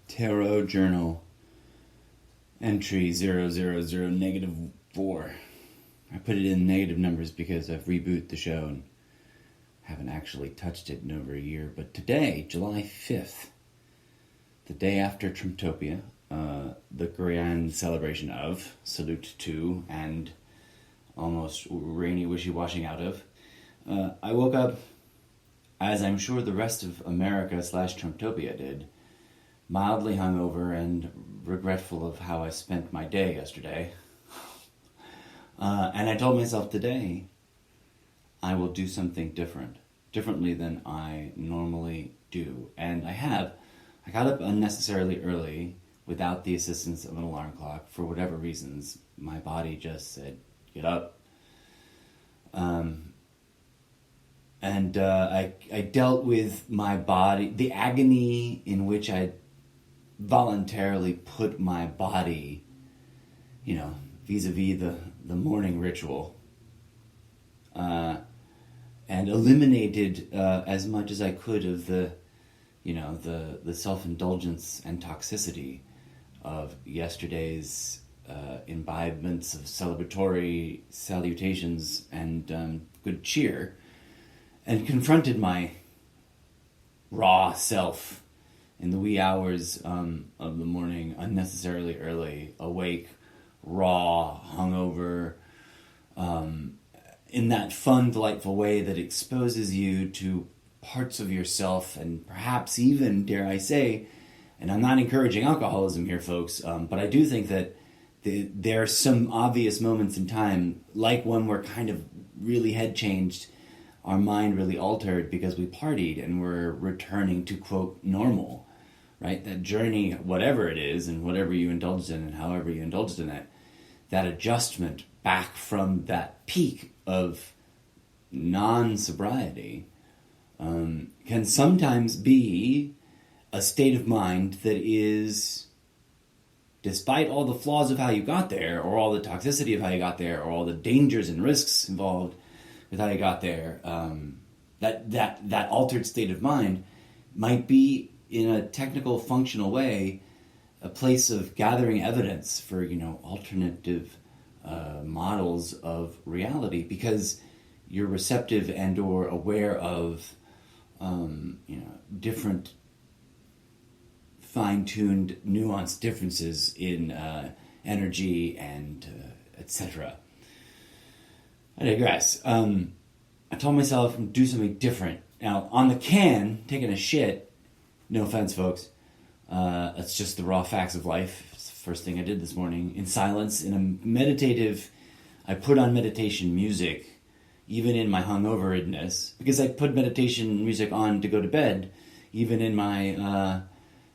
Tarot Journal entry 000 -4. I put it in negative numbers because I've rebooted the show and haven't actually touched it in over a year. But today, July 5th, the day after Trumptopia, the grand celebration of, salute to, and almost rainy wishy-washing out of, I woke up, as I'm sure the rest of America / Trumptopia did, mildly hungover and regretful of how I spent my day yesterday. And I told myself today, I will do something differently than I normally do. And I have. I got up unnecessarily early without the assistance of an alarm clock for whatever reasons. My body just said, get up. I dealt with my body, the agony in which I voluntarily put my body, vis-a-vis the morning ritual, and eliminated as much as I could of the self-indulgence and toxicity of yesterday's imbibements of celebratory salutations and good cheer, and confronted my raw self in the wee hours of the morning, unnecessarily early, awake, raw, hungover, in that fun, delightful way that exposes you to parts of yourself, and perhaps even, dare I say, and I'm not encouraging alcoholism here, folks, but I do think that there are some obvious moments in time, like when we're kind of really head changed, our mind really altered because we partied and we're returning to, quote, normal, right? That journey, whatever it is, and whatever you indulged in and however you indulged in it, that adjustment back from that peak of non-sobriety can sometimes be a state of mind that is, despite all the flaws of how you got there, or all the toxicity of how you got there, or all the dangers and risks involved with how you got there, that altered state of mind might be, in a technical, functional way, a place of gathering evidence for, alternative models of reality, because you're receptive and or aware of, different fine-tuned, nuanced differences in energy and etc. I digress. I told myself to do something different. Now, on the can, taking a shit, no offense, folks, that's just the raw facts of life. It's the first thing I did this morning, in silence, in a meditative, I put on meditation music, even in my hungoveredness, because I put meditation music on to go to bed, even in my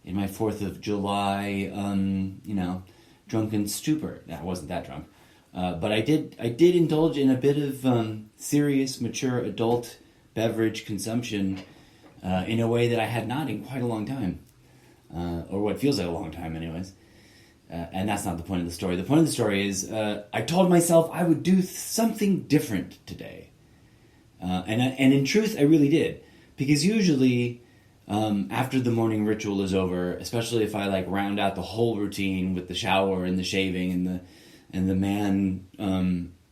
4th of July, drunken stupor. I wasn't that drunk. But I did indulge in a bit of serious, mature, adult beverage consumption in a way that I had not in quite a long time, or what feels like a long time anyways. And that's not the point of the story. The point of the story is I told myself I would do something different today. And in truth, I really did. Because usually, after the morning ritual is over, especially if I like round out the whole routine with the shower and the shaving and the man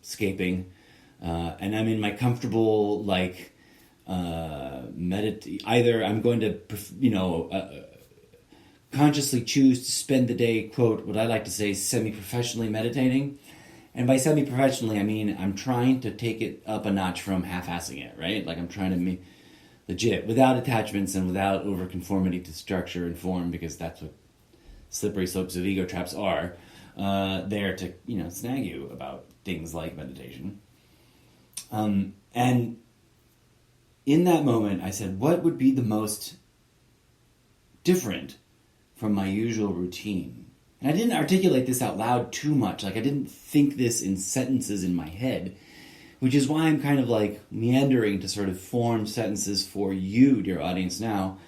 scaping, and I'm in my comfortable like either I'm going to consciously choose to spend the day, quote, what I like to say, semi-professionally meditating. And by semi-professionally, I mean I'm trying to take it up a notch from half-assing it, right? Like I'm trying to be legit, without attachments and without over-conformity to structure and form, because that's what slippery slopes of ego traps are, there to, snag you about things like meditation. And in that moment, I said, what would be the most different from my usual routine? And I didn't articulate this out loud too much. Like, I didn't think this in sentences in my head, which is why I'm kind of like meandering to sort of form sentences for you, dear audience, now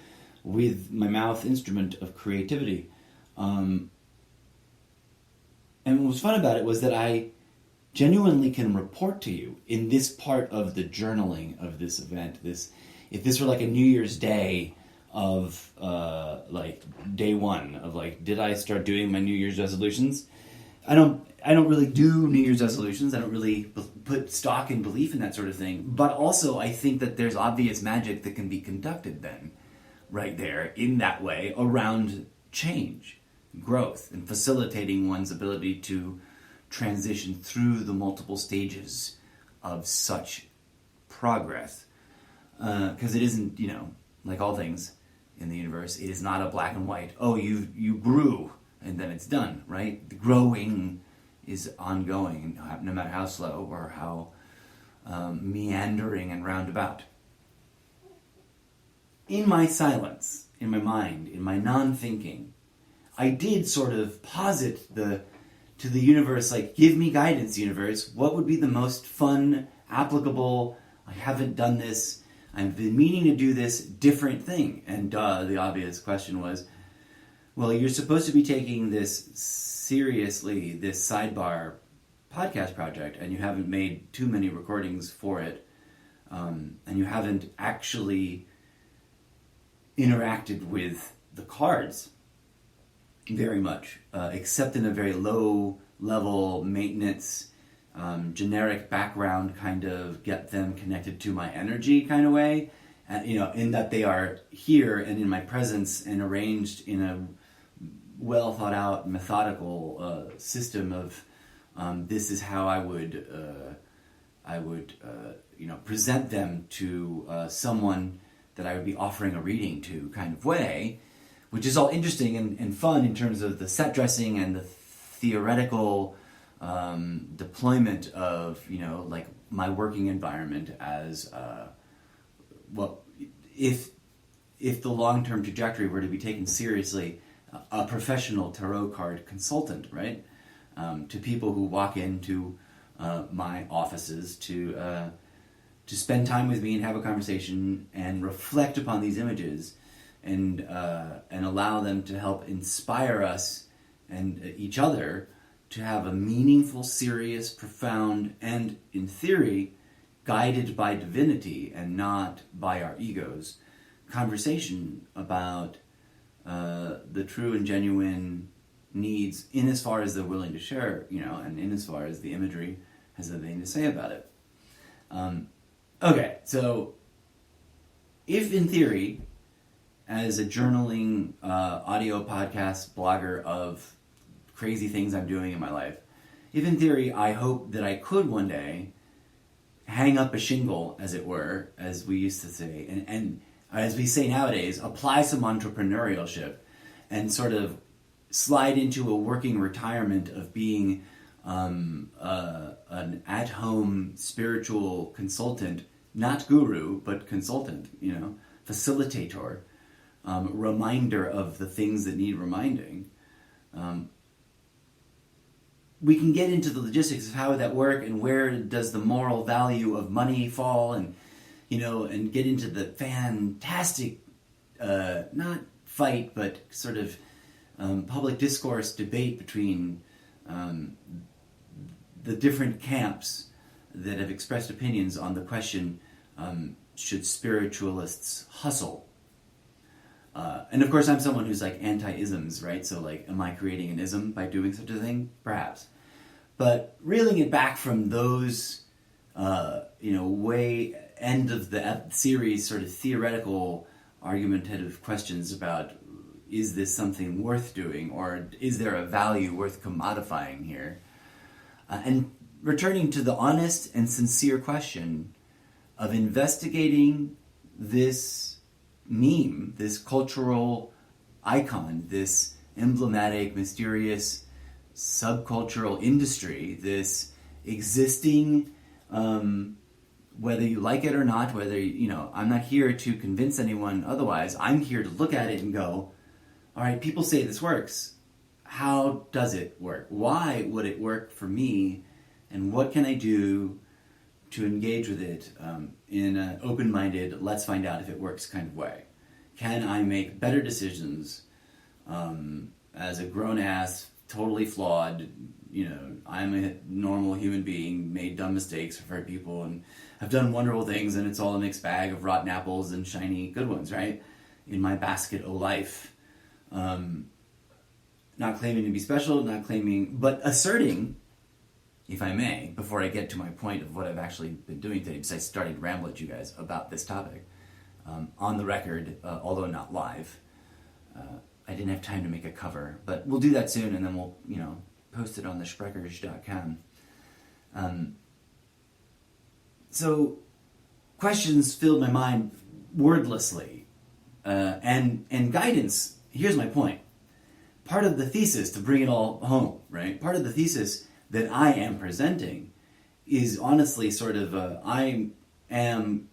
with my mouth instrument of creativity. And what was fun about it was that I genuinely can report to you in this part of the journaling of this event. If this were like a New Year's Day of like day one of like, did I start doing my New Year's resolutions? I don't really do New Year's resolutions. I don't really put stock in belief in that sort of thing. But also I think that there's obvious magic that can be conducted then, right there, in that way, around change, growth, and facilitating one's ability to transition through the multiple stages of such progress. Because it isn't, like all things in the universe, it is not a black and white, oh, you grew, and then it's done, right? The growing is ongoing, no matter how slow or how meandering and roundabout. In my silence, in my mind, in my non-thinking, I did sort of posit to the universe, like, give me guidance, universe. What would be the most fun, applicable, I haven't done this, I've been meaning to do this different thing? And the obvious question was, well, you're supposed to be taking this seriously, this sidebar podcast project, and you haven't made too many recordings for it, and you haven't actually interacted with the cards very much, except in a very low level maintenance, generic background kind of get them connected to my energy kind of way, in that they are here and in my presence and arranged in a well thought out methodical system of this is how I would present them to someone that I would be offering a reading to kind of way, which is all interesting and fun in terms of the set dressing and the theoretical deployment of, like my working environment as, if the long-term trajectory were to be taken seriously, a professional tarot card consultant, right? To people who walk into my offices to spend time with me and have a conversation and reflect upon these images and allow them to help inspire us and each other to have a meaningful, serious, profound, and, in theory, guided by divinity and not by our egos, conversation about the true and genuine needs in as far as they're willing to share, and in as far as the imagery has anything to say about it. Okay, so if in theory, as a journaling, audio podcast blogger of crazy things I'm doing in my life, if in theory I hope that I could one day hang up a shingle, as it were, as we used to say, and as we say nowadays, apply some entrepreneurship and sort of slide into a working retirement of being an at-home spiritual consultant, not guru, but consultant, facilitator, reminder of the things that need reminding. We can get into the logistics of how would that work and where does the moral value of money fall, and and get into the fantastic, not fight, but sort of public discourse debate between the different camps that have expressed opinions on the question, should spiritualists hustle? And of course, I'm someone who's like anti-isms, right? So like, am I creating an ism by doing such a thing? Perhaps. But reeling it back from those, way end of the series sort of theoretical argumentative questions about, is this something worth doing, or is there a value worth commodifying here? And returning to the honest and sincere question of investigating this meme, this cultural icon, this emblematic, mysterious, subcultural industry, this existing, whether you like it or not, whether, I'm not here to convince anyone otherwise. I'm here to look at it and go, all right, people say this works. How does it work? Why would it work for me? And what can I do to engage with it in an open-minded, let's find out if it works kind of way? Can I make better decisions as a grown-ass, totally flawed, I'm a normal human being, made dumb mistakes, have hurt people, and have done wonderful things, and it's all a mixed bag of rotten apples and shiny good ones, right? In my basket o' life. Not claiming to be special, but asserting, if I may, before I get to my point of what I've actually been doing today, besides starting to ramble at you guys about this topic, on the record, although not live. I didn't have time to make a cover, but we'll do that soon, and then we'll, post it on the Spreckers.com. So, questions filled my mind wordlessly, and guidance. Here's my point. Part of the thesis, to bring it all home, right? Part of the thesis that I am presenting is honestly sort of I am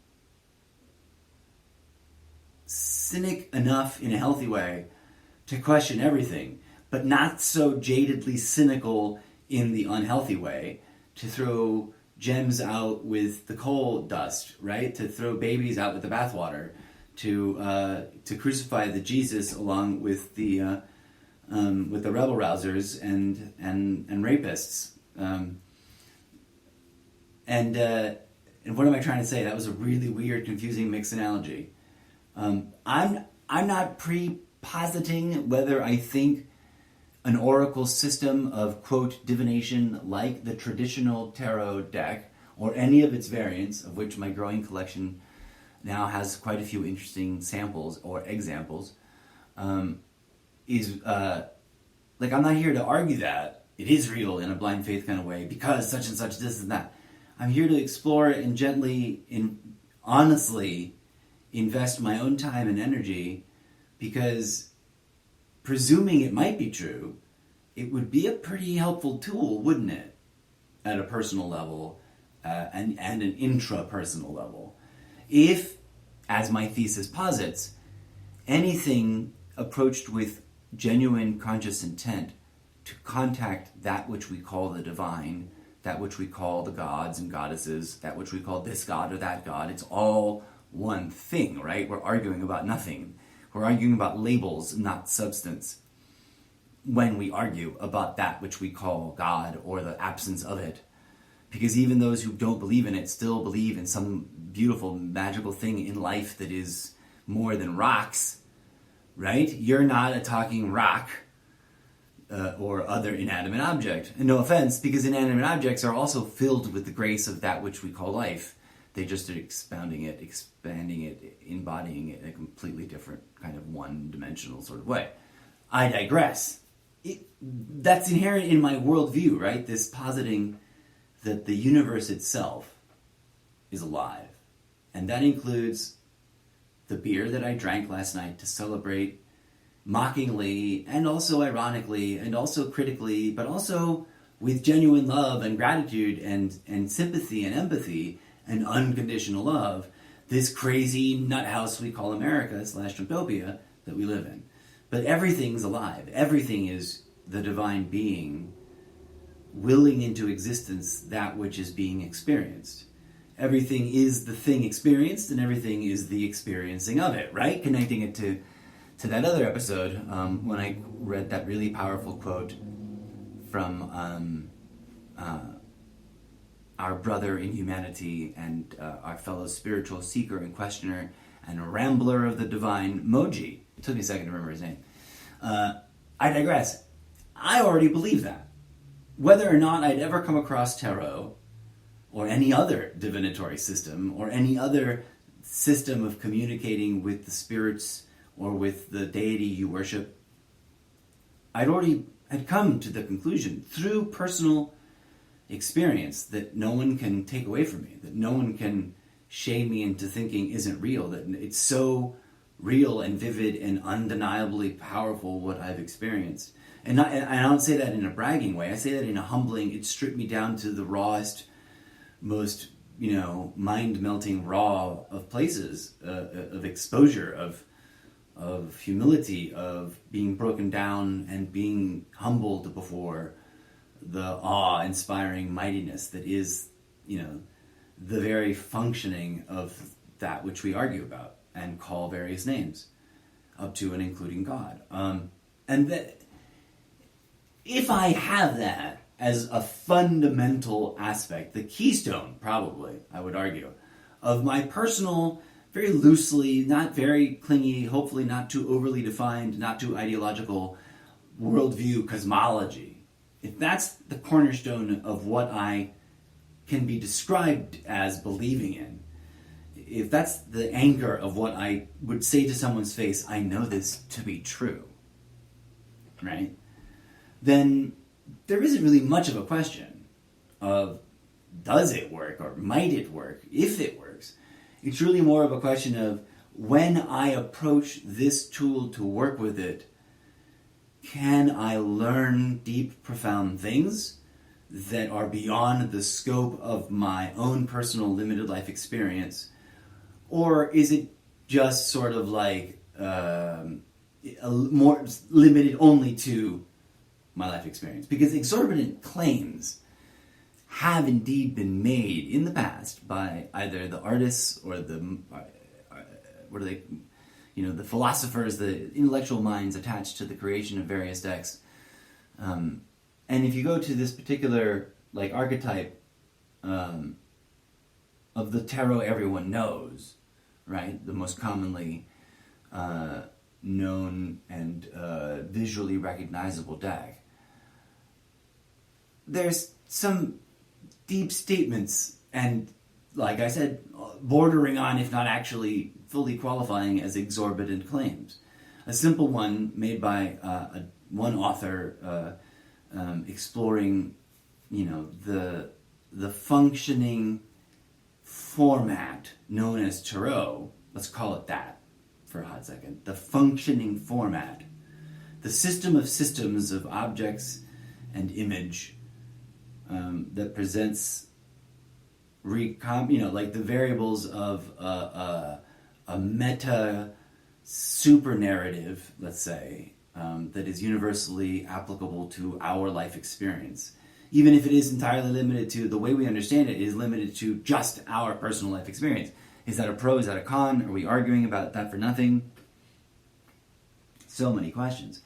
cynic enough in a healthy way to question everything, but not so jadedly cynical in the unhealthy way to throw gems out with the coal dust, right? To throw babies out with the bathwater, to crucify the Jesus along with the rebel rousers and rapists. And what am I trying to say? That was a really weird, confusing, mixed analogy. I'm not prepositing whether I think an oracle system of, quote, divination like the traditional tarot deck or any of its variants, of which my growing collection now has quite a few interesting samples or examples, is I'm not here to argue that it is real in a blind faith kind of way because such and such, this and that. I'm here to explore it and gently, honestly invest my own time and energy, because presuming it might be true, it would be a pretty helpful tool, wouldn't it? At a personal level and an intrapersonal level. If, as my thesis posits, anything approached with genuine conscious intent to contact that which we call the divine, that which we call the gods and goddesses, that which we call this god or that god, it's all one thing, right? We're arguing about nothing. We're arguing about labels, not substance, when we argue about that which we call God or the absence of it. Because even those who don't believe in it still believe in some beautiful, magical thing in life that is more than rocks, right? You're not a talking rock or other inanimate object. And no offense, because inanimate objects are also filled with the grace of that which we call life. They just are expanding it, embodying it in a completely different kind of one-dimensional sort of way. I digress. That's inherent in my worldview, right? This positing that the universe itself is alive. And that includes the beer that I drank last night to celebrate mockingly and also ironically and also critically, but also with genuine love and gratitude and sympathy and empathy and unconditional love, this crazy nut house we call America / Trumptopia that we live in. But everything's alive. Everything is the divine being willing into existence that which is being experienced. Everything is the thing experienced, and everything is the experiencing of it, right? Connecting it to to that other episode, when I read that really powerful quote from our brother in humanity and our fellow spiritual seeker and questioner and a rambler of the divine, Moji. It took me a second to remember his name. I digress. I already believe that. Whether or not I'd ever come across tarot or any other divinatory system or any other system of communicating with the spirits or with the deity you worship, I'd already had come to the conclusion through personal experience that no one can take away from me, that no one can shame me into thinking isn't real, that it's so real and vivid and undeniably powerful what I've experienced. And I don't say that in a bragging way. I say that in a humbling, it stripped me down to the rawest, most, mind-melting raw of places, of exposure, of humility, of being broken down and being humbled before the awe-inspiring mightiness that is, the very functioning of that which we argue about and call various names, up to and including God. And that, if I have that as a fundamental aspect, the keystone, probably, I would argue, of my personal, very loosely, not very clingy, hopefully not too overly defined, not too ideological worldview cosmology, if that's the cornerstone of what I can be described as believing in, if that's the anchor of what I would say to someone's face, I know this to be true, right? Then there isn't really much of a question of does it work or might it work, if it works. It's really more of a question of when I approach this tool to work with it, can I learn deep, profound things that are beyond the scope of my own personal limited life experience? Or is it just sort of like more limited only to my life experience? Because exorbitant claims have indeed been made in the past by either the artists or the the philosophers, the intellectual minds attached to the creation of various decks. And if you go to this particular archetype of the tarot everyone knows, right? The most commonly known and visually recognizable deck. There's some deep statements and, like I said, bordering on, if not actually fully qualifying as exorbitant claims. A simple one made by one author exploring, the functioning format known as tarot. Let's call it that for a hot second. The functioning format. The system of systems of objects and image that presents the variables of a meta super narrative, let's say, that is universally applicable to our life experience. Even if it is entirely limited to, the way we understand it is limited to just our personal life experience. Is that a pro? Is that a con? Are we arguing about that for nothing? So many questions.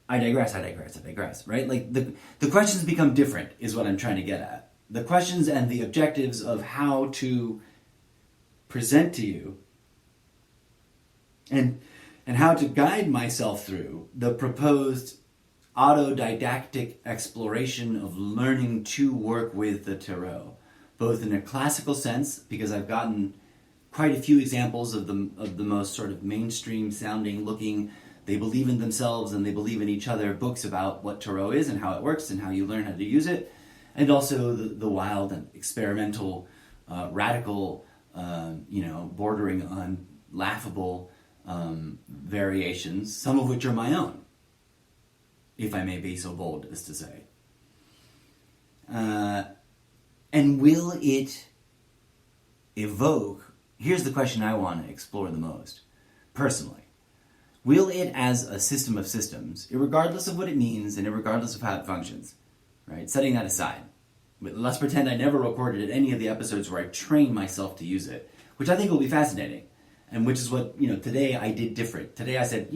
I digress, right? The questions become different is what I'm trying to get at. The questions and the objectives of how to present to you and how to guide myself through the proposed autodidactic exploration of learning to work with the tarot, both in a classical sense, because I've gotten quite a few examples of the most sort of mainstream sounding looking, they believe in themselves and they believe in each other, books about what tarot is and how it works and how you learn how to use it, and also the wild and experimental, radical, bordering on laughable variations, some of which are my own, if I may be so bold as to say. And will it evoke, here's the question I want to explore the most, personally. Will it, as a system of systems, irregardless of what it means and irregardless of how it functions, right? Setting that aside, let's pretend I never recorded any of the episodes where I trained myself to use it, which I think will be fascinating. And which is what, today I did different. Today I said,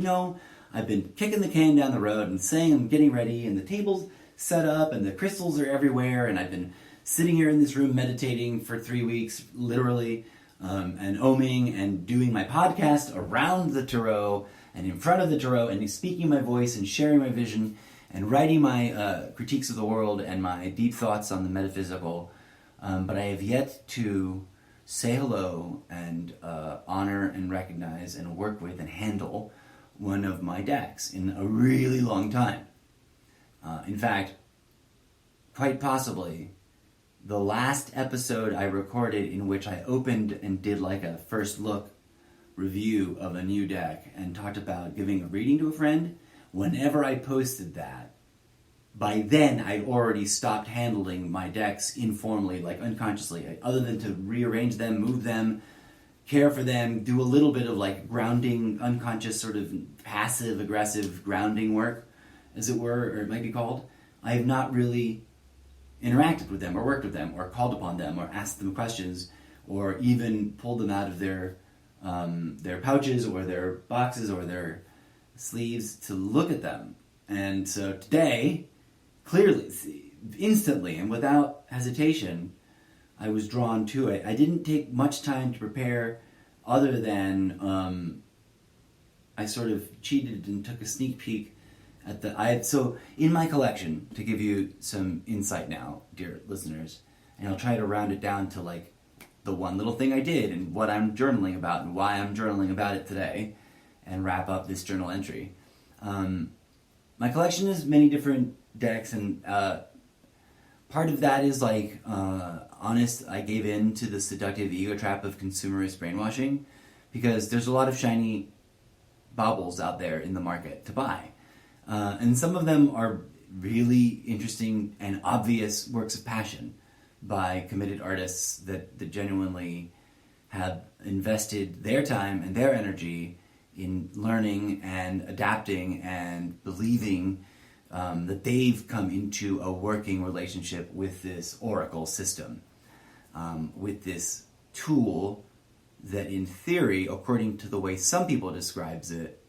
I've been kicking the can down the road and saying I'm getting ready, and the table's set up, and the crystals are everywhere, and I've been sitting here in this room meditating for 3 weeks, literally, and oming and doing my podcast around the tarot and in front of the tarot and speaking my voice and sharing my vision and writing my critiques of the world and my deep thoughts on the metaphysical. But I have yet to say hello and honor and recognize and work with and handle one of my decks in a really long time. In fact, quite possibly, the last episode I recorded in which I opened and did like a first look review of a new deck and talked about giving a reading to a friend, whenever I posted that, by then I'd already stopped handling my decks informally, like unconsciously, other than to rearrange them, move them, care for them, do a little bit of like grounding, unconscious sort of passive aggressive grounding work, as it were, or it might be called. I have not really interacted with them or worked with them or called upon them or asked them questions or even pulled them out of their pouches or their boxes or their sleeves to look at them. And so today, clearly, instantly and without hesitation, I was drawn to it. I didn't take much time to prepare other than I sort of cheated and took a sneak peek at so in my collection, to give you some insight now, dear listeners, and I'll try to round it down to like the one little thing I did and what I'm journaling about and why I'm journaling about it today, and wrap up this journal entry. My collection is many different decks, and part of that is like honest. I gave in to the seductive ego trap of consumerist brainwashing, because there's a lot of shiny baubles out there in the market to buy. And some of them are really interesting and obvious works of passion by committed artists that genuinely have invested their time and their energy in learning and adapting and believing that they've come into a working relationship with this oracle system, with this tool that in theory, according to the way some people describes it,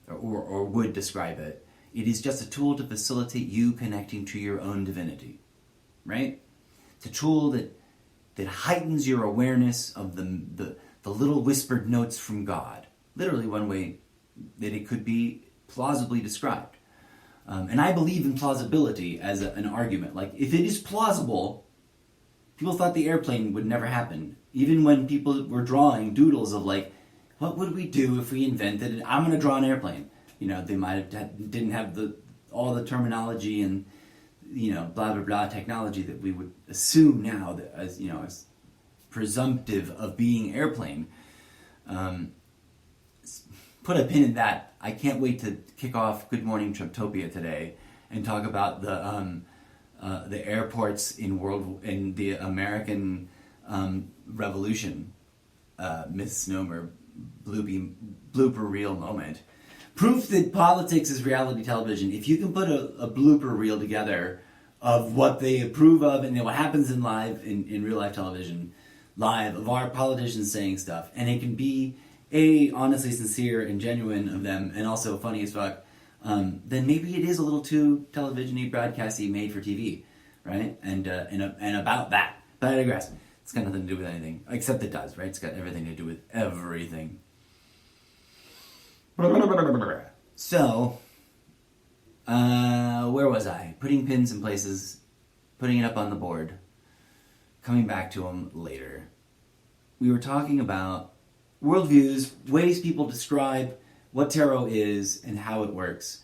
or would describe it, it is just a tool to facilitate you connecting to your own divinity, right? It's a tool that heightens your awareness of the little whispered notes from God. Literally one way that it could be plausibly described. And I believe in plausibility as an argument. Like, if it is plausible, people thought the airplane would never happen. Even when people were drawing doodles of like, what would we do if we invented it? I'm going to draw an airplane. They might have didn't have all the terminology and blah blah blah technology that we would assume now that as presumptive of being airplane. Put a pin in that. I can't wait to kick off Good Morning Trumptopia today and talk about the airports in the American Revolution misnomer blooper reel moment. Proof that politics is reality television. If you can put a blooper reel together of what they approve of and what happens in real life television, live, of our politicians saying stuff, and it can be honestly sincere and genuine of them, and also funny as fuck, then maybe it is a little too television-y, broadcast-y, made for TV, right? And about that. But I digress. It's got nothing to do with anything, except it does, right? It's got everything to do with everything. So, where was I? Putting pins in places, putting it up on the board, coming back to them later. We were talking about worldviews, ways people describe what tarot is and how it works.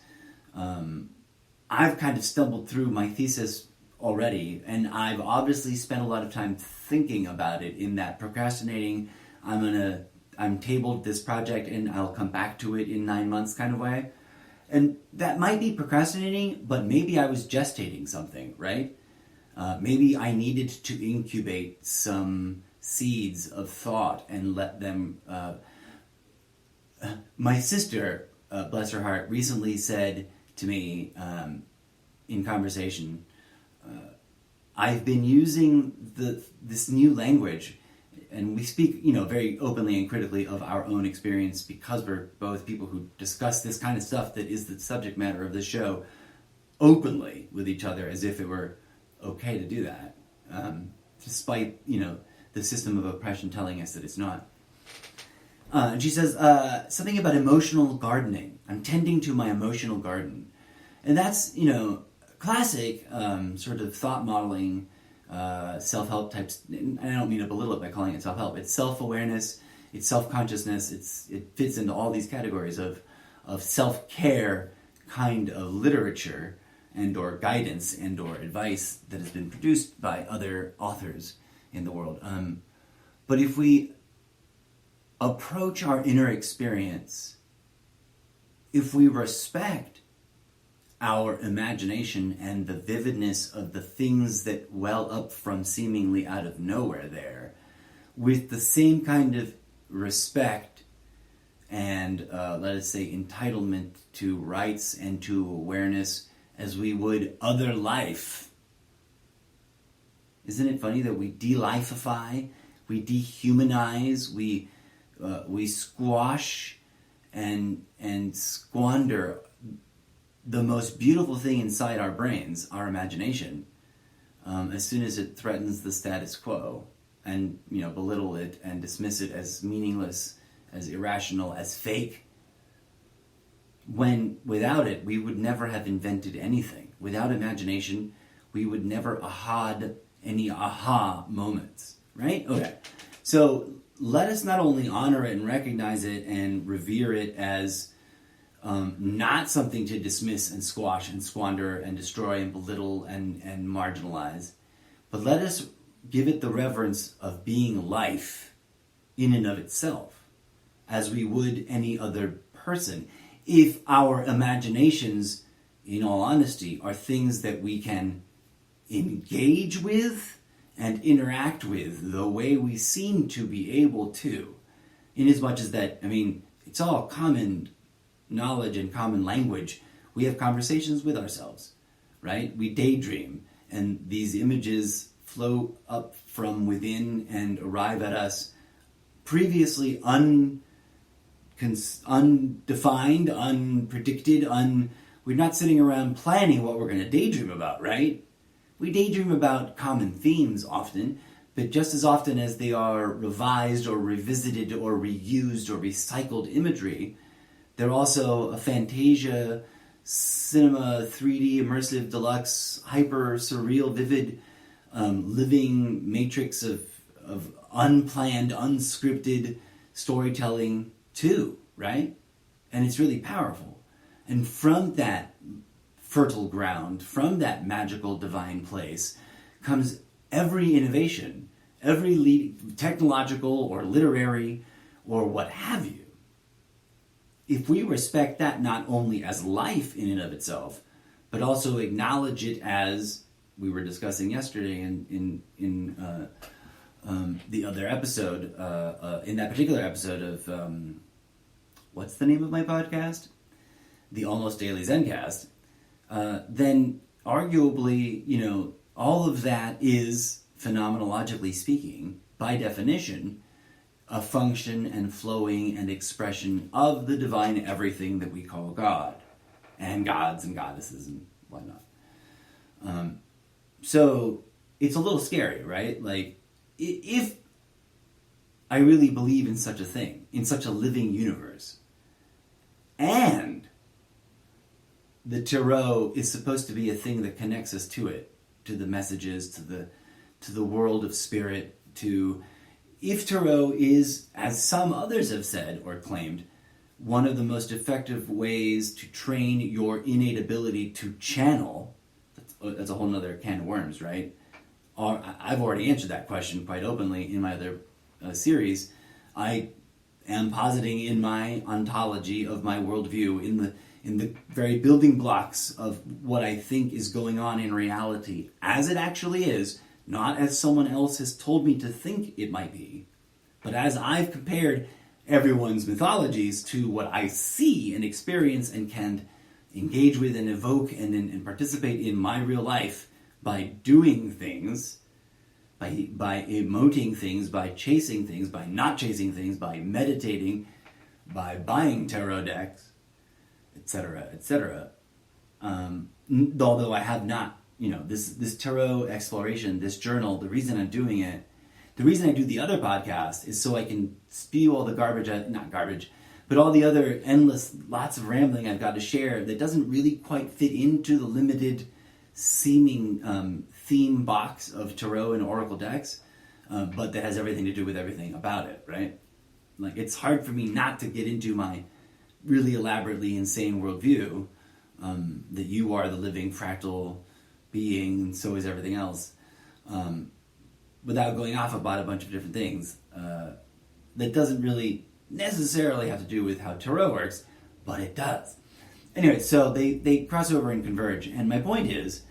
I've kind of stumbled through my thesis already, and I've obviously spent a lot of time thinking about it, in that procrastinating, I'm tabled this project and I'll come back to it in 9 months kind of way. And that might be procrastinating, but maybe I was gestating something, right? Maybe I needed to incubate some seeds of thought and let them... my sister, bless her heart, recently said to me in conversation, I've been using this new language and we speak, very openly and critically of our own experience because we're both people who discuss this kind of stuff that is the subject matter of the show openly with each other as if it were okay to do that, despite, the system of oppression telling us that it's not. And she says something about emotional gardening. I'm tending to my emotional garden. And that's, classic sort of thought modeling, self-help types. And I don't mean to belittle it by calling it self-help. It's self-awareness, it's self-consciousness, it fits into all these categories of self-care kind of literature and or guidance and or advice that has been produced by other authors in the world. But if we approach our inner experience, if we respect our imagination and the vividness of the things that well up from seemingly out of nowhere there, with the same kind of respect and, let us say, entitlement to rights and to awareness as we would other life. Isn't it funny that we de-lifify, we dehumanize, we squash and squander the most beautiful thing inside our brains, our imagination, as soon as it threatens the status quo, and belittle it and dismiss it as meaningless, as irrational, as fake. When without it, we would never have invented anything. Without imagination, we would never had any aha moments, right? Okay, so let us not only honor it and recognize it and revere it as not something to dismiss and squash and squander and destroy and belittle and marginalize, but let us give it the reverence of being life in and of itself, as we would any other person. If our imaginations, in all honesty, are things that we can engage with and interact with the way we seem to be able to, inasmuch as that, it's all common knowledge and common language. We have conversations with ourselves, right? We daydream, and these images flow up from within and arrive at us previously undefined, unpredicted, we're not sitting around planning what we're going to daydream about, right? We daydream about common themes often, but just as often as they are revised or revisited or reused or recycled imagery, they're also a Fantasia, cinema, 3D, immersive, deluxe, hyper, surreal, vivid, living matrix of unplanned, unscripted storytelling too, right? And it's really powerful. And from that fertile ground, from that magical divine place, comes every innovation, every technological or literary or what have you. If we respect that not only as life in and of itself, but also acknowledge it as we were discussing yesterday in the other episode, in that particular episode of, what's the name of my podcast? The Almost Daily Zencast, then arguably, all of that is, phenomenologically speaking, by definition, a function and flowing and expression of the divine everything that we call God, and gods and goddesses and whatnot. So it's a little scary, right? Like, if I really believe in such a thing, in such a living universe, and the tarot is supposed to be a thing that connects us to it, to the messages, to the world of spirit, if tarot is, as some others have said or claimed, one of the most effective ways to train your innate ability to channel, that's a whole nother can of worms, right? I've already answered that question quite openly in my other series. I am positing in my ontology of my worldview, in the very building blocks of what I think is going on in reality, as it actually is, not as someone else has told me to think it might be, but as I've compared everyone's mythologies to what I see and experience and can engage with and evoke and participate in my real life by doing things, by emoting things, by chasing things, by not chasing things, by meditating, by buying tarot decks, etc., etc. Although I have not, this tarot exploration, this journal, the reason I'm doing it, the reason I do the other podcast is so I can spew all the garbage, not garbage, but all the other lots of rambling I've got to share that doesn't really quite fit into the limited seeming theme box of tarot and oracle decks, but that has everything to do with everything about it, right? Like, it's hard for me not to get into my really elaborately insane worldview, that you are the living fractal being and so is everything else, without going off about a bunch of different things that doesn't really necessarily have to do with how tarot works, but it does. Anyway, so they cross over and converge, and my point is,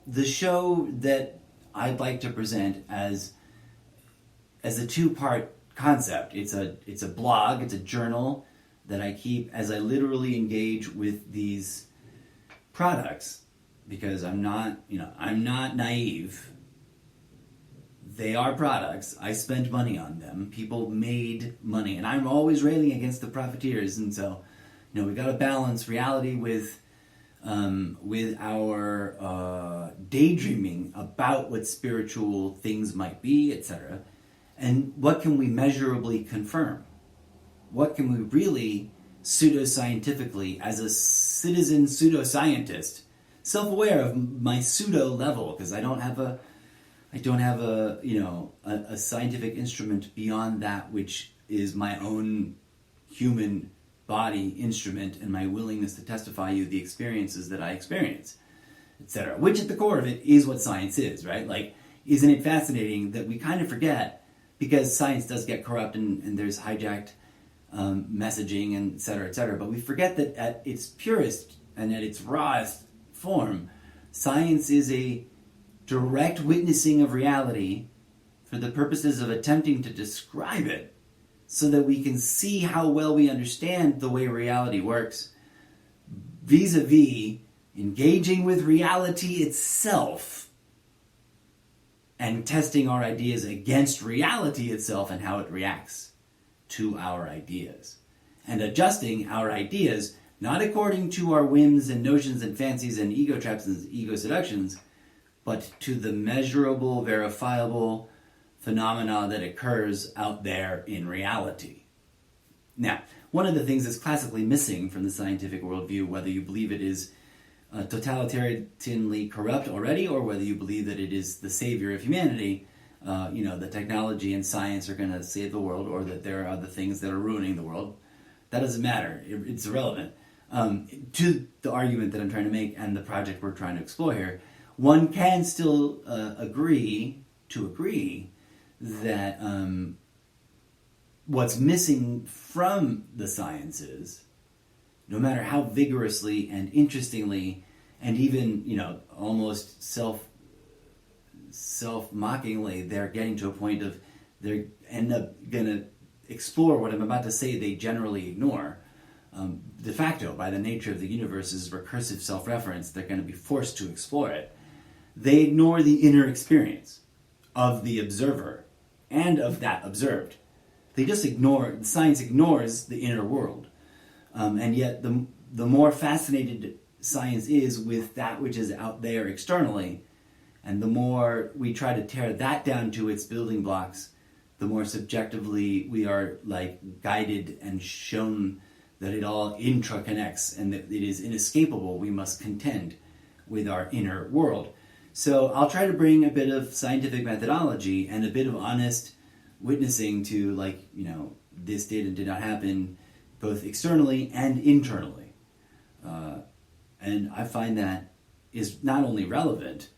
the show that I'd like to present as a two-part concept. It's a blog, it's a journal that I keep as I literally engage with these products, because I'm not naive. They are products. I spent money on them. People made money, and I'm always railing against the profiteers. And so, we got to balance reality with our daydreaming about what spiritual things might be, etc. And what can we measurably confirm? What can we really pseudoscientifically, as a citizen pseudoscientist, self-aware of my pseudo level, because I don't have a scientific instrument beyond that which is my own human body instrument and my willingness to testify you the experiences that I experience, etc. Which at the core of it is what science is, right? Like, isn't it fascinating that we kind of forget, because science does get corrupt and there's hijacked messaging and et cetera, but we forget that at its purest and at its rawest form, science is a direct witnessing of reality for the purposes of attempting to describe it so that we can see how well we understand the way reality works, vis-a-vis engaging with reality itself and testing our ideas against reality itself and how it reacts to our ideas, and adjusting our ideas not according to our whims and notions and fancies and ego traps and ego seductions, but to the measurable, verifiable phenomena that occurs out there in reality. Now, one of the things that's classically missing from the scientific worldview, whether you believe it is totalitarianly corrupt already, or whether you believe that it is the savior of humanity, that technology and science are going to save the world, or that there are other things that are ruining the world, that doesn't matter. It's irrelevant to the argument that I'm trying to make and the project we're trying to explore here. One can still agree that what's missing from the sciences, no matter how vigorously and interestingly and even, almost self-mockingly they're getting to a point of they end up going to explore what I'm about to say they generally ignore. De facto, by the nature of the universe's recursive self-reference, they're going to be forced to explore it. They ignore the inner experience of the observer and of that observed. Science ignores the inner world. And yet the more fascinated science is with that which is out there externally, and the more we try to tear that down to its building blocks, the more subjectively we are guided and shown that it all intraconnects and that it is inescapable. We must contend with our inner world. So I'll try to bring a bit of scientific methodology and a bit of honest witnessing to this did and did not happen, both externally and internally. And I find that is not only relevant,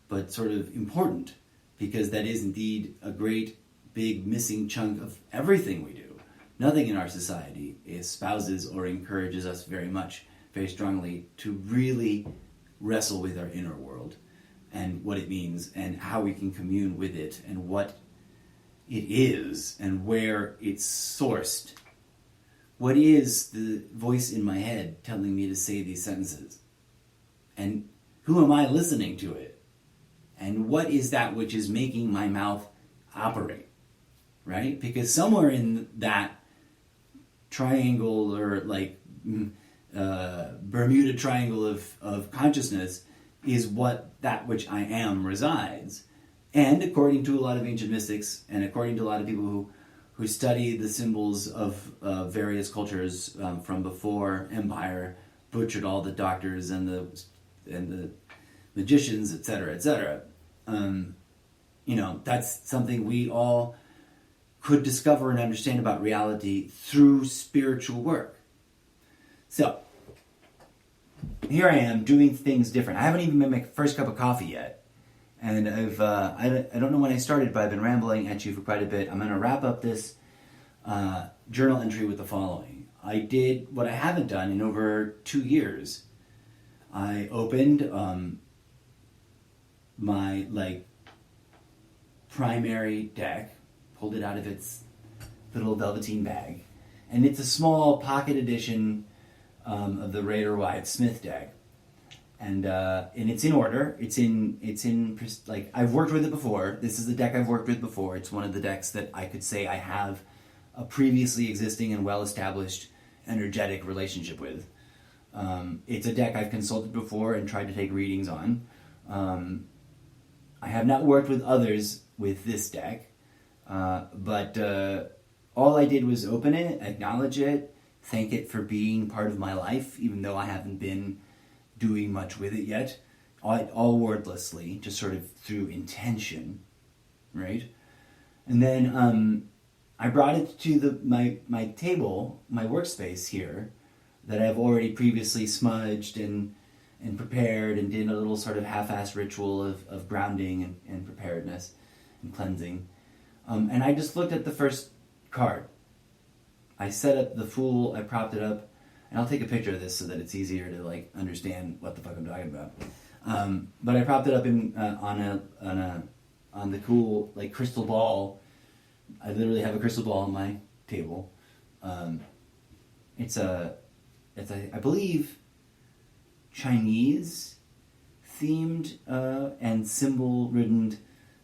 but sort of important, because that is indeed a great big missing chunk of everything we do. Nothing in our society espouses or encourages us very strongly to really wrestle with our inner world and what it means and how we can commune with it and what it is and where it's sourced. What is the voice in my head telling me to say these sentences? And who am I listening to it? And what is that which is making my mouth operate, right? Because somewhere in that triangle, or like Bermuda Triangle of consciousness, is what that which I am resides. And according to a lot of ancient mystics, and according to a lot of people who study the symbols of various cultures from before empire, butchered all the doctors and the magicians, etc., etc. That's something we all could discover and understand about reality through spiritual work. So, here I am doing things different. I haven't even made my first cup of coffee yet. And I don't know when I started, but I've been rambling at you for quite a bit. I'm going to wrap up this journal entry with the following. I did what I haven't done in over 2 years. I opened my primary deck, pulled it out of its little velveteen bag, and it's a small pocket edition of the Raider Wyatt Smith deck, and it's in order. It's in I've worked with it before. This is the deck I've worked with before. It's one of the decks that I could say I have a previously existing and well-established energetic relationship with. It's a deck I've consulted before and tried to take readings on. I have not worked with others with this deck, but all I did was open it, acknowledge it, thank it for being part of my life, even though I haven't been doing much with it yet, all wordlessly, just sort of through intention, right? And then I brought it to my table, my workspace here, that I've already previously smudged and prepared, and did a little sort of half-assed ritual of grounding and preparedness and cleansing. And I just looked at the first card. I set up the Fool, I propped it up, and I'll take a picture of this so that it's easier to understand what the fuck I'm talking about. But I propped it up on the cool crystal ball. I literally have a crystal ball on my table. It's I believe Chinese themed and symbol ridden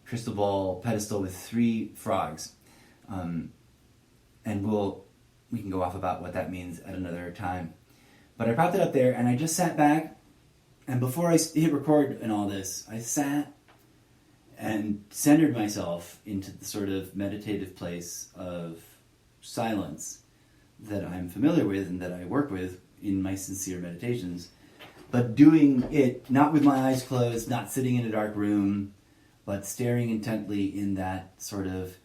crystal ball pedestal with 3 frogs. And we can go off about what that means at another time. But I propped it up there, and I just sat back, and before I hit record and all this, I sat and centered myself into the sort of meditative place of silence that I'm familiar with and that I work with in my sincere meditations. But doing it not with my eyes closed, not sitting in a dark room, but staring intently in that sort of,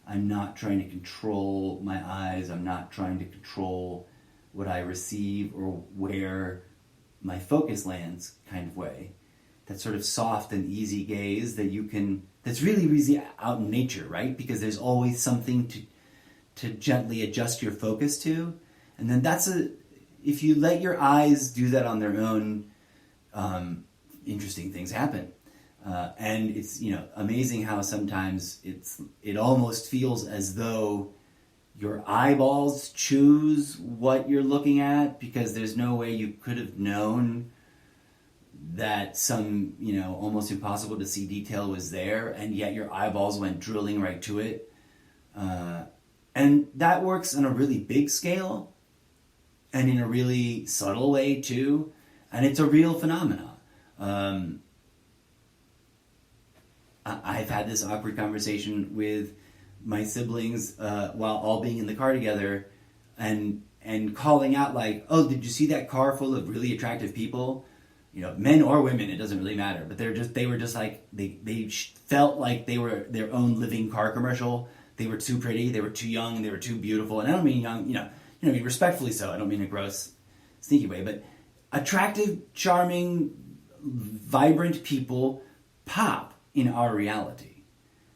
I'm not trying to control my eyes, I'm not trying to control what I receive or where my focus lands kind of way. That sort of soft and easy gaze that's really easy out in nature, right? Because there's always something to gently adjust your focus to. And then if you let your eyes do that on their own, interesting things happen. And it's amazing how sometimes it almost feels as though your eyeballs choose what you're looking at, because there's no way you could have known that some almost impossible to see detail was there, and yet your eyeballs went drilling right to it. And that works on a really big scale and in a really subtle way too, and it's a real phenomenon. I've had this awkward conversation with my siblings while all being in the car together, and calling out oh, did you see that car full of really attractive people? Men or women, it doesn't really matter. But they were just they felt like they were their own living car commercial. They were too pretty, they were too young, they were too beautiful. And I don't mean young, I mean respectfully so. I don't mean a gross, sneaky way, but attractive, charming, vibrant people pop in our reality.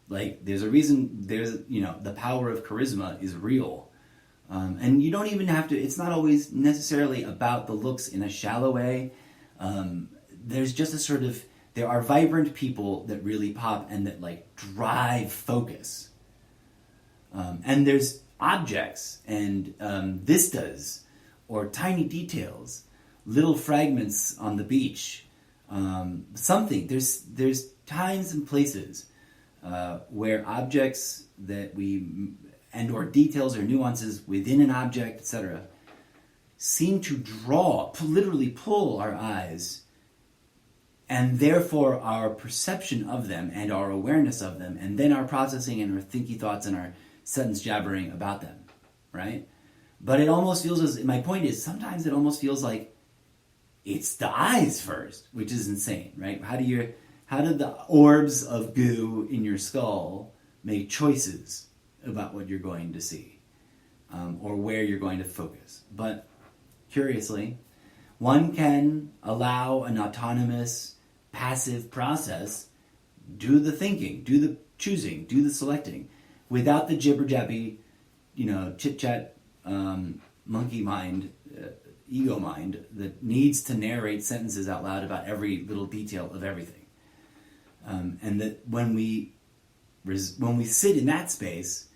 There's a reason. The power of charisma is real, and you don't even have to. It's not always necessarily about the looks in a shallow way. There's just a sort of, there are vibrant people that really pop and that drive focus. And there's objects and vistas or tiny details, little fragments on the beach, something. There's times and places where objects that we and or details or nuances within an object, etc., seem to literally pull our eyes, and therefore our perception of them and our awareness of them, and then our processing and our thinky thoughts and our sentence jabbering about them, right? But it almost feels my point is, sometimes it almost feels like it's the eyes first, which is insane, right? How do the orbs of goo in your skull make choices about what you're going to see, or where you're going to focus? But curiously, one can allow an autonomous, passive process do the thinking, do the choosing, do the selecting, without the jibber-jabby, chit-chat, monkey mind, ego mind that needs to narrate sentences out loud about every little detail of everything. And that when we sit in that space,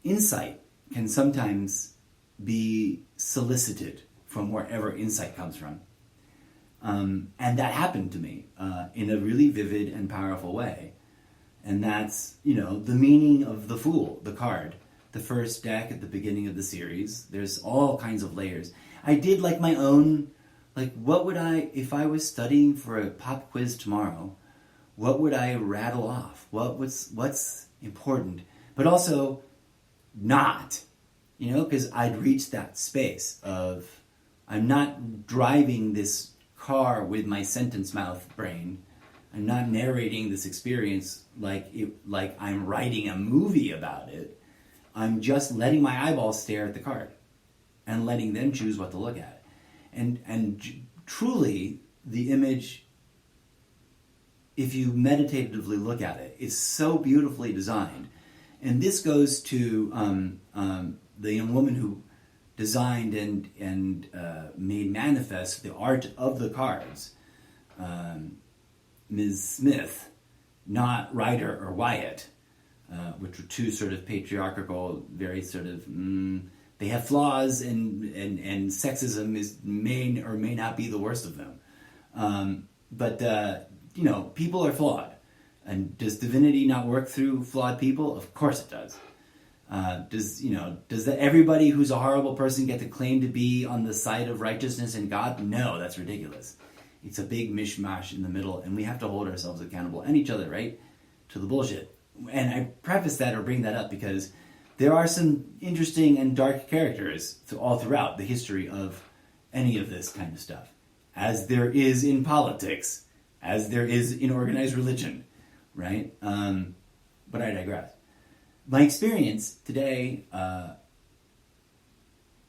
insight can sometimes be solicited from wherever insight comes from. And that happened to me in a really vivid and powerful way. And that's, the meaning of the Fool, the card. The first deck at the beginning of the series. There's all kinds of layers. I did my own, what would if I was studying for a pop quiz tomorrow, what would I rattle off? What's important? But also not, because I'd reached that space of, I'm not driving this car with my sentence mouth brain. I'm not narrating this experience like I'm writing a movie about it. I'm just letting my eyeballs stare at the card and letting them choose what to look at. And truly, the image, if you meditatively look at it, is so beautifully designed. And this goes to the young woman who designed and made manifest the art of the cards, Ms. Smith, not Ryder or Wyatt, which were two sort of patriarchal, very sort of, they have flaws, and sexism may or may not be the worst of them. But people are flawed. And does divinity not work through flawed people? Of course it does. Does everybody who's a horrible person get to claim to be on the side of righteousness and God? No, that's ridiculous. It's a big mishmash in the middle, and we have to hold ourselves accountable, and each other, right, to the bullshit. And I preface that or bring that up because there are some interesting and dark characters all throughout the history of any of this kind of stuff, as there is in politics, as there is in organized religion, right? But I digress. My experience today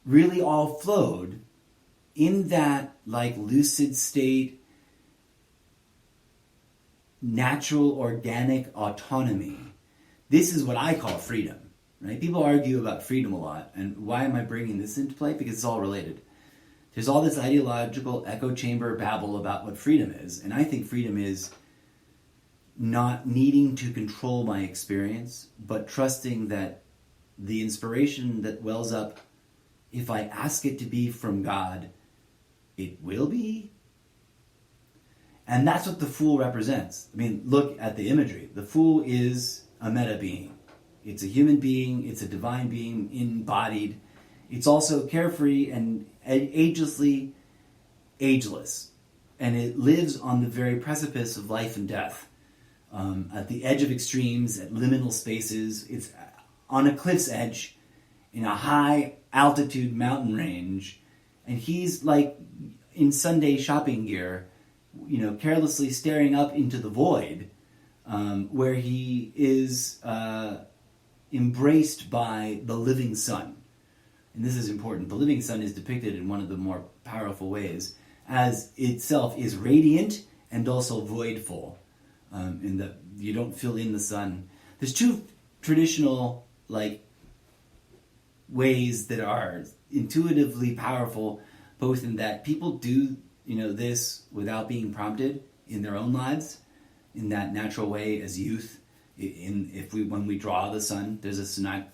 really all flowed in that lucid state, natural, organic autonomy. This is what I call freedom, right? People argue about freedom a lot, and why am I bringing this into play? Because it's all related. There's all this ideological echo chamber babble about what freedom is, and I think freedom is not needing to control my experience, but trusting that the inspiration that wells up, if I ask it to be from God, it will be. And that's what the Fool represents. I mean, look at the imagery. The Fool is a meta being. It's a human being. It's a divine being embodied. It's also carefree and agelessly ageless. And it lives on the very precipice of life and death. At the edge of extremes, at liminal spaces. It's on a cliff's edge in a high altitude mountain range. And he's in Sunday shopping gear, carelessly staring up into the void, where he is embraced by the living sun. And this is important. The living sun is depicted in one of the more powerful ways, as itself is radiant and also voidful, in that you don't fill in the sun. There's two traditional ways that are intuitively powerful, both in that people do this without being prompted in their own lives, in that natural way as youth. When we draw the sun, there's a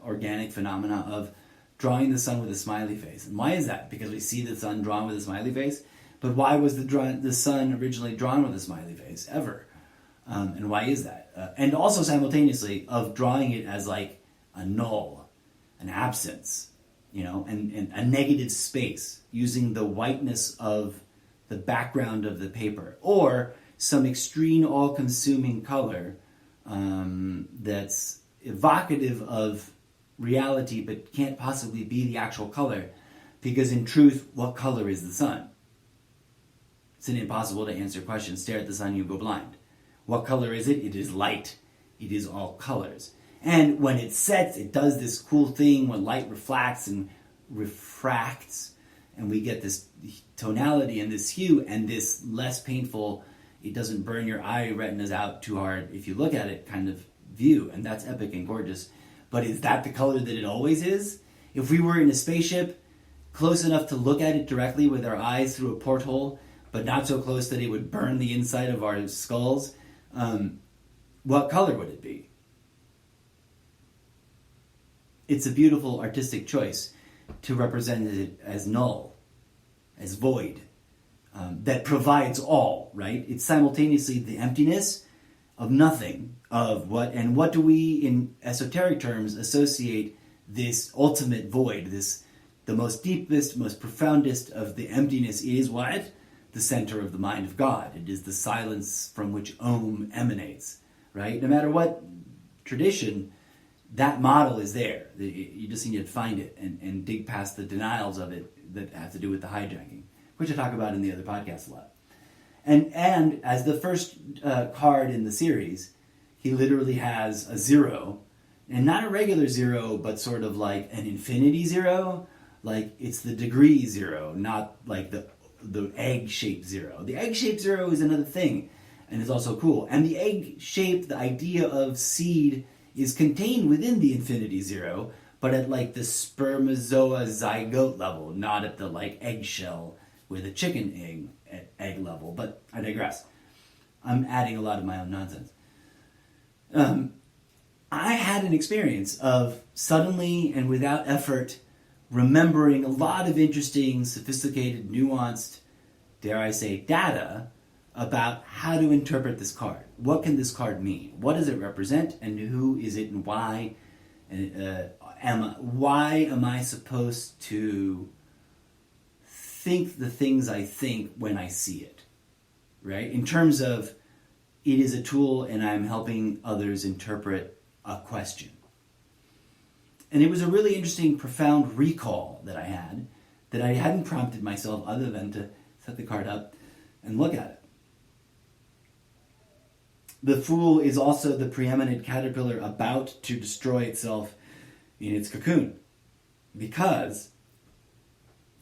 organic phenomena of drawing the sun with a smiley face. And why is that? Because we see the sun drawn with a smiley face? But why was the sun originally drawn with a smiley face ever? And why is that? And also simultaneously of drawing it as like a null, an absence, and a negative space, using the whiteness of the background of the paper, or some extreme all-consuming color that's evocative of reality but can't possibly be the actual color, because in truth, what color is the sun? It's an impossible to answer question. Stare at the sun, you go blind. What color is it? It is light. It is all colors. And when it sets, it does this cool thing when light reflects and refracts, and we get this tonality and this hue and this less painful, it doesn't burn your eye retinas out too hard if you look at it kind of view, and that's epic and gorgeous. But is that the color that it always is? If we were in a spaceship, close enough to look at it directly with our eyes through a porthole, but not so close that it would burn the inside of our skulls, what color would it be? It's a beautiful artistic choice to represent it as null, as void, that provides all, right? It's simultaneously the emptiness of nothing, of what, and what do we, in esoteric terms, associate this ultimate void, the most deepest, most profoundest of the emptiness is what? The center of the mind of God. It is the silence from which Om emanates, right? No matter what tradition, that model is there. You just need to find it and dig past the denials of it that have to do with the hijacking, which I talk about in the other podcast a lot. And as the first card in the series, he literally has a zero, and not a regular zero, but sort of like an infinity zero. Like it's the degree zero, not like the egg-shaped zero. The egg-shaped zero is another thing, and it's also cool. And the egg-shape, the idea of seed, is contained within the infinity zero, but at like the spermazoa zygote level, not at the like eggshell with a chicken egg level. But I digress. I'm adding a lot of my own nonsense. I had an experience of suddenly and without effort remembering a lot of interesting, sophisticated, nuanced, dare I say, data about how to interpret this card. What can this card mean? What does it represent, and who is it, and why? Why am I supposed to think the things I think when I see it? Right? In terms of, it is a tool, and I'm helping others interpret a question. And it was a really interesting, profound recall that I had, that I hadn't prompted myself other than to set the card up and look at it. The Fool is also the preeminent caterpillar about to destroy itself in its cocoon. Because,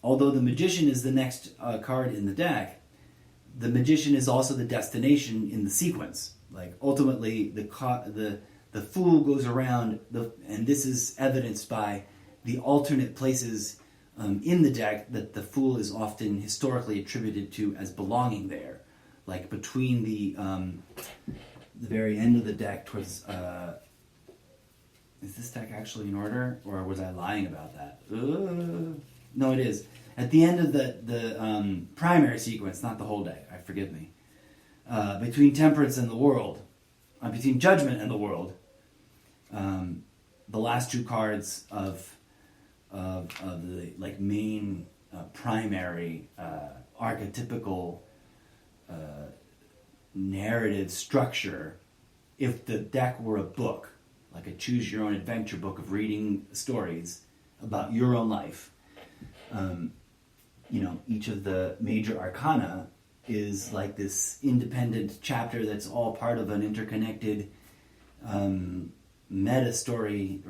although the Magician is the next card in the deck, the Magician is also the destination in the sequence. Like, ultimately, the Fool goes around, and this is evidenced by the alternate places in the deck that the Fool is often historically attributed to as belonging there. Like between the very end of the deck towards... is this deck actually in order? Or was I lying about that? No, it is. At the end of the primary sequence, not the whole deck, forgive me. Between Temperance and the World, between Judgment and the World, the last two cards of the like main primary archetypical narrative structure, if the deck were a book, like a choose your own adventure book of reading stories about your own life, each of the major arcana is like this independent chapter that's all part of an interconnected meta story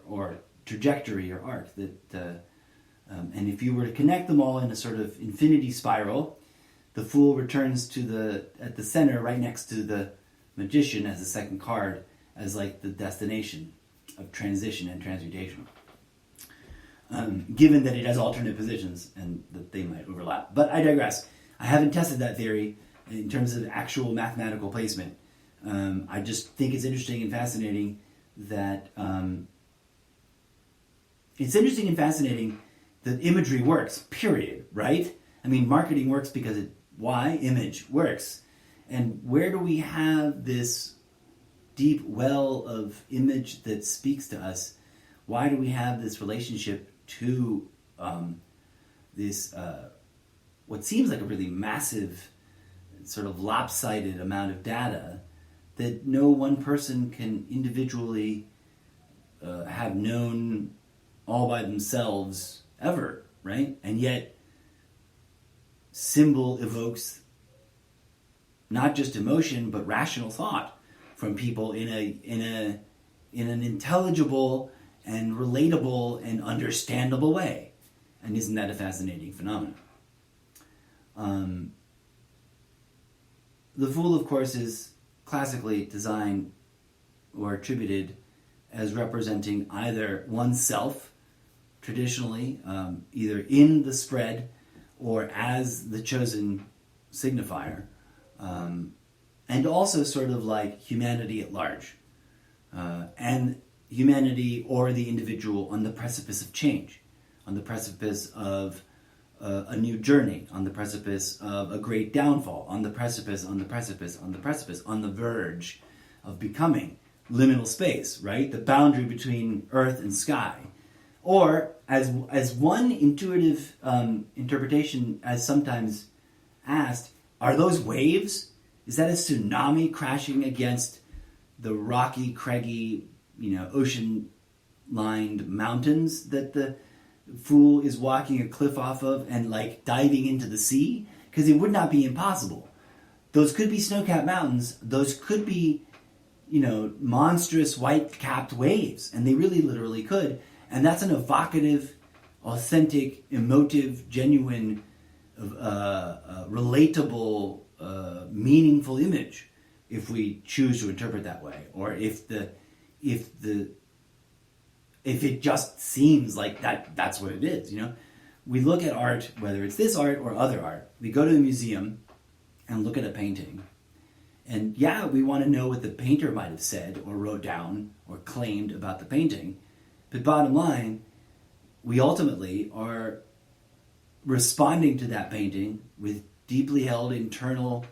or trajectory or arc that and if you were to connect them all in a sort of infinity spiral, the Fool returns at the center right next to the Magician as the second card, as like the destination of transition and transmutation, given that it has alternate positions and that they might overlap. But I digress. I haven't tested that theory in terms of actual mathematical placement. I just think it's interesting and fascinating that imagery works, period, right? I mean, marketing works because why? Image works. And where do we have this deep well of image that speaks to us? Why do we have this relationship to this, what seems like a really massive, sort of lopsided amount of data that no one person can individually have known all by themselves ever, right? And yet, symbol evokes not just emotion but rational thought from people in an intelligible and relatable and understandable way. And isn't that a fascinating phenomenon? The Fool, of course, is classically designed or attributed as representing either oneself, traditionally, either in the spread or as the chosen signifier, and also sort of like humanity at large, and humanity or the individual on the precipice of change, on the precipice of a new journey, on the precipice of a great downfall, on the precipice, on the precipice, on the precipice, on the verge of becoming liminal space, right? The boundary between earth and sky. Or, as one intuitive interpretation, as sometimes asked, are those waves? Is that a tsunami crashing against the rocky, craggy, ocean-lined mountains that the Fool is walking a cliff off of and like diving into the sea? Because it would not be impossible. Those could be snow-capped mountains. Those could be, monstrous white-capped waves. And they really literally could. And that's an evocative, authentic, emotive, genuine, relatable, meaningful image, if we choose to interpret that way, or if it just seems like that's what it is. We look at art, whether it's this art or other art. We go to a museum and look at a painting, and we want to know what the painter might have said or wrote down or claimed about the painting. But bottom line, we ultimately are responding to that painting with deeply held internal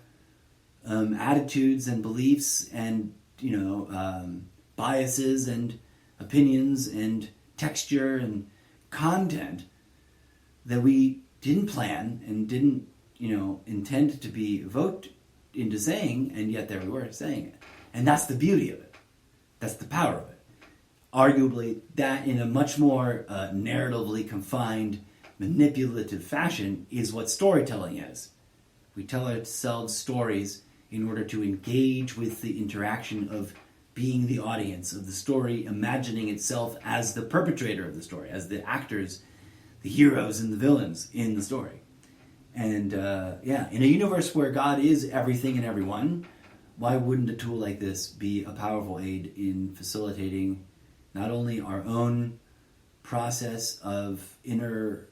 attitudes and beliefs and biases and opinions and texture and content that we didn't plan and didn't intend to be evoked into saying, and yet there we were saying it. And that's the beauty of it. That's the power of it. Arguably, that in a much more narratively confined, manipulative fashion is what storytelling is. We tell ourselves stories in order to engage with the interaction of being the audience of the story, imagining itself as the perpetrator of the story, as the actors, the heroes and the villains in the story. And in a universe where God is everything and everyone, why wouldn't a tool like this be a powerful aid in facilitating not only our own process of inner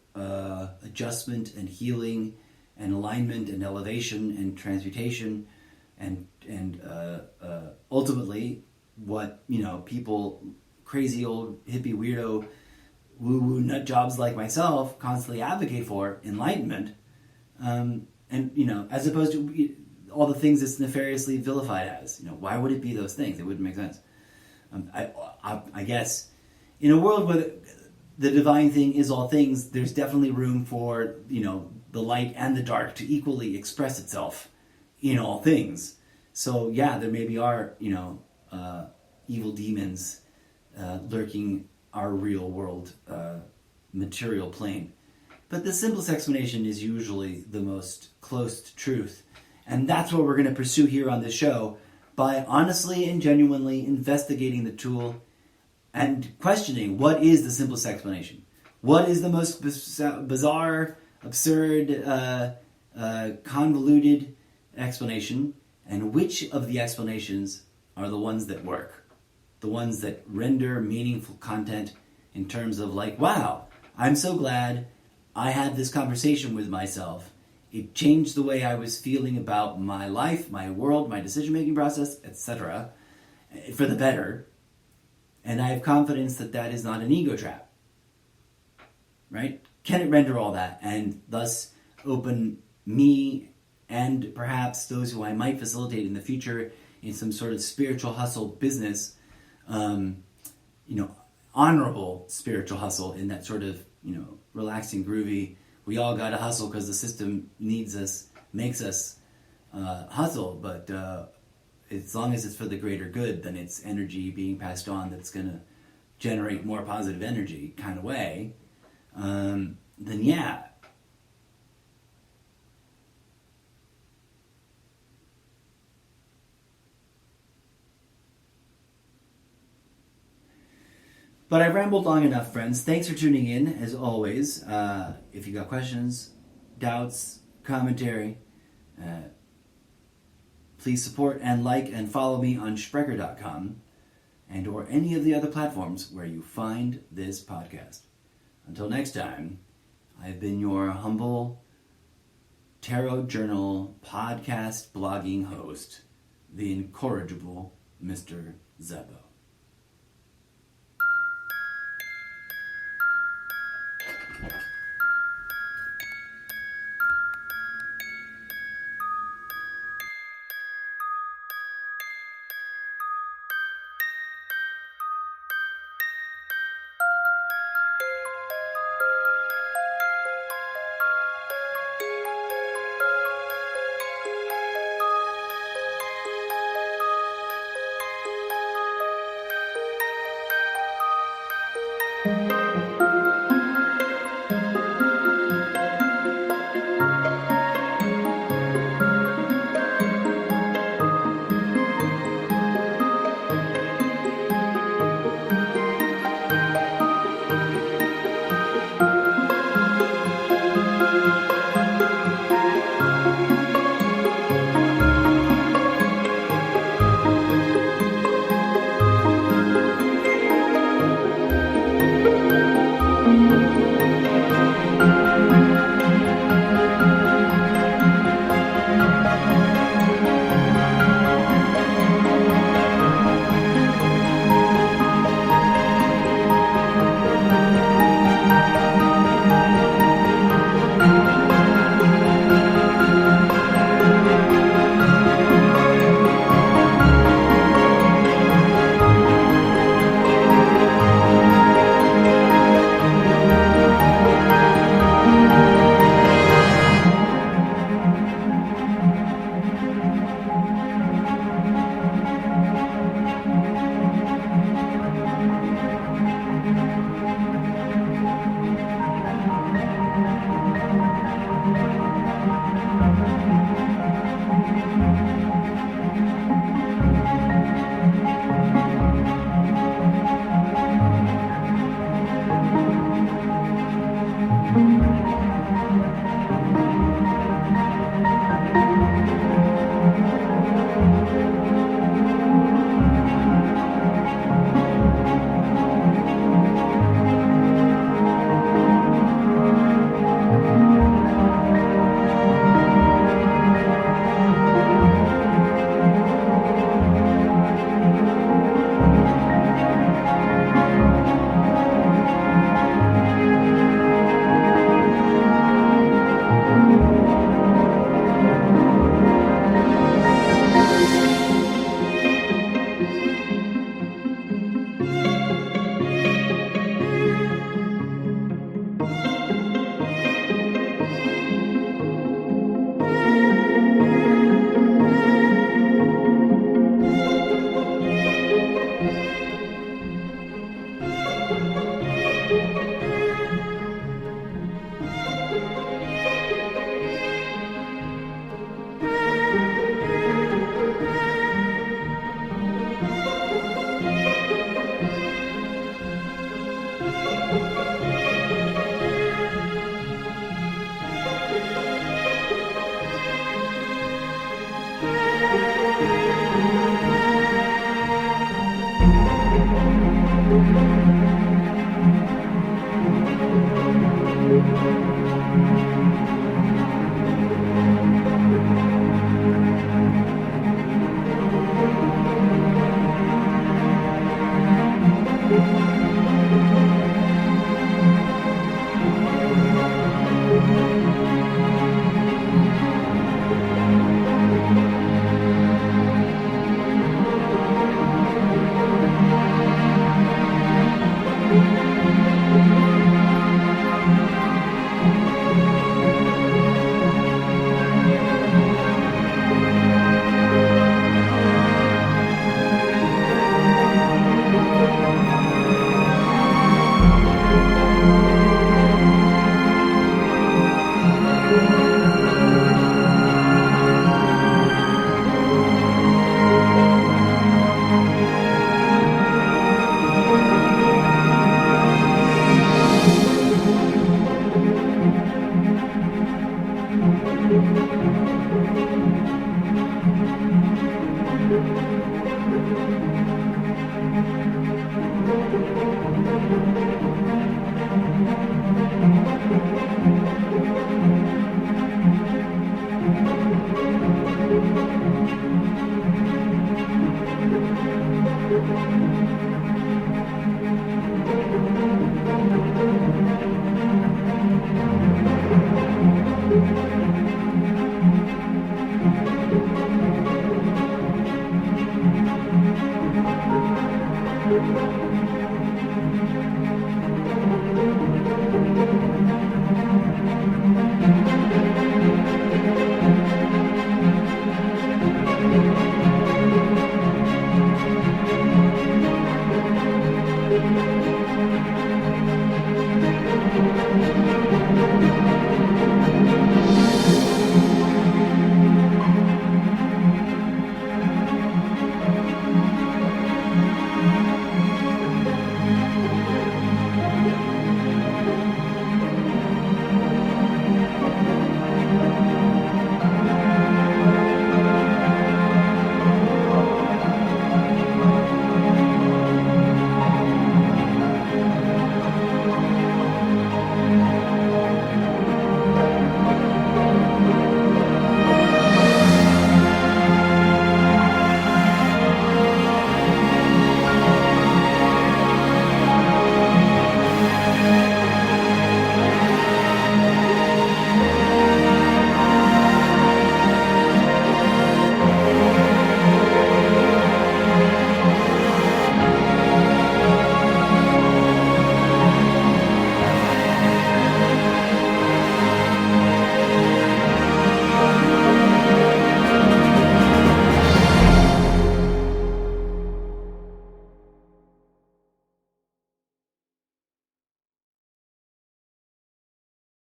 adjustment and healing and alignment and elevation and transmutation and ultimately what people, crazy old hippie weirdo woo-woo nut jobs like myself constantly advocate for, enlightenment, and as opposed to all the things it's nefariously vilified as. Why would it be those things? It wouldn't make sense. I guess in a world where the divine thing is all things, there's definitely room for the light and the dark to equally express itself in all things. So there maybe are evil demons lurking our real world material plane. But the simplest explanation is usually the most close to truth. And that's what we're going to pursue here on this show by honestly and genuinely investigating the tool and questioning what is the simplest explanation. What is the most bizarre, absurd, convoluted explanation, and which of the explanations are the ones that work? The ones that render meaningful content in terms of like, wow, I'm so glad I had this conversation with myself. It changed the way I was feeling about my life, my world, my decision-making process, etc., for the better. And I have confidence that that is not an ego trap. Right? Can it render all that and thus open me and perhaps those who I might facilitate in the future in some sort of spiritual hustle business, honorable spiritual hustle in that sort of, relaxing, groovy, we all got to hustle because the system needs us, makes us hustle, but as long as it's for the greater good, then it's energy being passed on that's going to generate more positive energy kind of way, then yeah. But I've rambled long enough, friends. Thanks for tuning in, as always. If you got questions, doubts, commentary, please support and like and follow me on Sprecher.com and or any of the other platforms where you find this podcast. Until next time, I've been your humble Tarot Journal podcast blogging host, the incorrigible Mr. Zebo.